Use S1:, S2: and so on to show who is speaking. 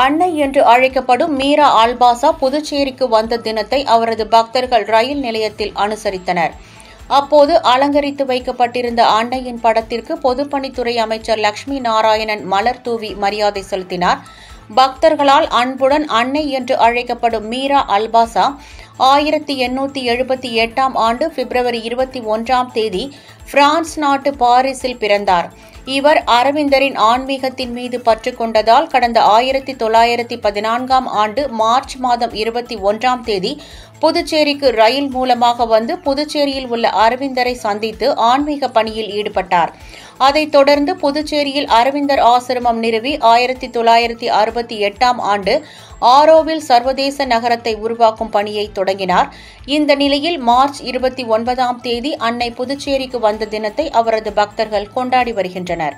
S1: அன்னை என்று அழைக்கப்படும் மீரா ஆல்பாசா புதுச்சேரிக்கு வந்த தினத்தை அவரது பக்தர்கள் ரயில் நிலையத்தில் அனுசரித்தனர். அப்போது அலங்கரித்து வைக்கப்பட்டிருந்த அன்னையின் படத்திற்கு பொதுப்பணித்துறை அமைச்சர் லட்சுமி நாராயணன் மலர் தூவி மரியாதை செலுத்தினார். பக்தர்களால் அன்புடன் அன்னை என்று அழைக்கப்படும் மீரா அல்பாசா 1878 ஆண்டு பிப்ரவரி 21 பிரான்ஸ் நாட்டு பாரிஸில் பிறந்தார். இவர் அரவிந்தரின் ஆன்மீகத்தின் மீது பற்று கொண்டதால் கடந்த 1914 ஆண்டு மார்ச் மாதம் 21 புதுச்சேரிக்கு ரயில் மூலமாக வந்து புதுச்சேரியில் உள்ள அரவிந்தரை சந்தித்து ஆன்மீக பணியில் ஈடுபட்டார். அதைத் தொடர்ந்து புதுச்சேரியில் அரவிந்தர் ஆசிரமம் நிறுவி 1968 ஆண்டு ஆரோவில் சர்வதேச நகரத்தை உருவாக்கும் பணியை தொடங்கினார். இந்த நிலையில் மார்ச் 29 அன்னை புதுச்சேரிக்கு வந்த தினத்தை அவரது பக்தர்கள் கொண்டாடி வருகின்றனர்.